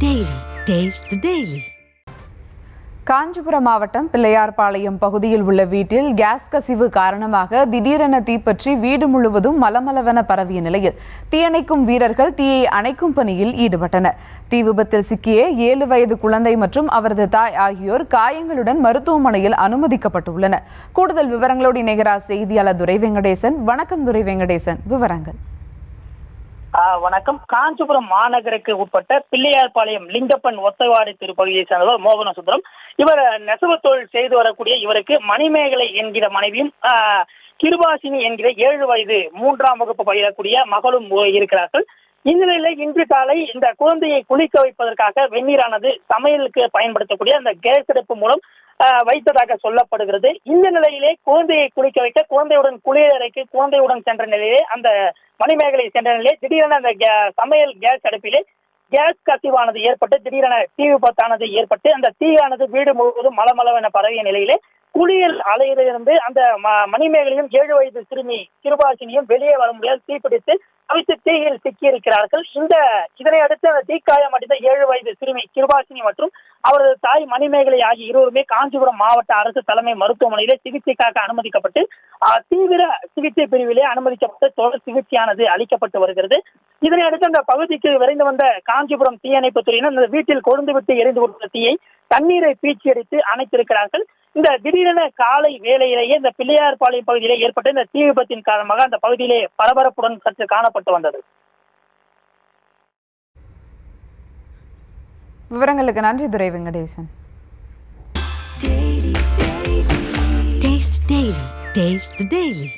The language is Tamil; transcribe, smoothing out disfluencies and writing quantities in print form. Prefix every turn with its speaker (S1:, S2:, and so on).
S1: Daily. Taste the Daily.
S2: Kanchipuram மாவட்டம் பிள்ளையார்பாளையம் பகுதியில் உள்ள வீட்டில் கேஸ் கசிவு காரணமாக திடீரென தீப்பற்றி வீடு முழுவதும் மலமளவென பரவிய நிலையில் தீயணைக்கும் வீரர்கள் தீயை அணைக்கும் பணியில் ஈடுபட்டனர். தீ விபத்தில் சிக்கிய 7 வயது குழந்தை மற்றும் அவரது தாய் ஆகியோர் காயங்களுடன் மருத்துவமனையில் அனுமதிக்கப்பட்டுள்ளனர். கூடுதல் விவரங்களோடு இணைகிறார் செய்தியாளர் துரை வெங்கடேசன். வணக்கம் துரை வெங்கடேசன், விவரங்கள்.
S3: வணக்கம். காஞ்சிபுரம் மாநகருக்கு உட்பட்ட பிள்ளையார்பாளையம் லிங்கப்பன் ஒத்தவாடி திருப்பகுதியை சேர்ந்தவர் மோகன சுந்தரம். இவர் நெசவு தொழில் செய்து வரக்கூடிய இவருக்கு மணிமேகலை என்கிற மனைவியும் கிருபாசினி என்கிற 7 வயது 3ஆம் வகுப்பு பயிலக்கூடிய மகளும் இருக்கிறார்கள். இந்நிலையில் இன்று காலை இந்த குழந்தையை குளிக்க வைப்பதற்காக வெந்நீரானது சமையலுக்கு பயன்படுத்தக்கூடிய அந்த கேஸ் அடுப்பு மூலம் வைத்ததாக சொல்லப்படுகிறது. இந்த நிலையிலே குழந்தையை குளிக்க வைக்க குழந்தையுடன் குளியலறைக்கு குழந்தையுடன் சென்ற நிலையிலே அந்த மணிமேகலை சென்ற நிலையிலே திடீரென அந்த சமையல் கேஸ் அடுப்பிலே கேஸ் கசிவானது ஏற்பட்டு திடீரென தீ விபத்தானது ஏற்பட்டு அந்த தீயானது வீடு முழுவதும் மலமளவென பரவிய நிலையிலே குளியல் அறையிலிருந்து அந்த மணிமேகலையும் 7 வயது சிறுமி கிருபாசினியும் வெளியே வர முடியாது தீப்பிடித்து அவித்து தீயில் சிக்கியிருக்கிறார்கள். இதனை அடுத்து அந்த தீக்காயம் அடைந்த 7 வயது சிறுமி கிருபாசினி மற்றும் அவரது தாய் மணிமேகலை ஆகிய இருவருமே காஞ்சிபுரம் மாவட்ட அரசு தலைமை மருத்துவமனையிலே சிகிச்சைக்காக அனுமதிக்கப்பட்டு தீவிர சிகிச்சை பிரிவிலே அனுமதிக்கப்பட்டு தொடர் சிகிச்சையானது அளிக்கப்பட்டு வருகிறது. இதனை அடுத்து அந்த பகுதிக்கு விரைந்து வந்த காஞ்சிபுரம் தீயணைப்பு துறையினர் இந்த வீட்டில் கொழுந்துவிட்டு எரிந்து கொண்ட தீயை தண்ணீரை பீச்சி அடித்து அணைத்திருக்கிறார்கள். இந்த திடீரென காலை வேளையிலேயே இந்த பிள்ளையார்பாளையம் பகுதியிலே ஏற்பட்ட இந்த தீ விபத்தின் காரணமாக அந்த பகுதியிலே பரபரப்புடன் சற்று காணப்பட்டு வந்தது.
S2: விவரங்களுக்கு நன்றி துரை வெங்கடேசன்.
S1: Taste the Daily.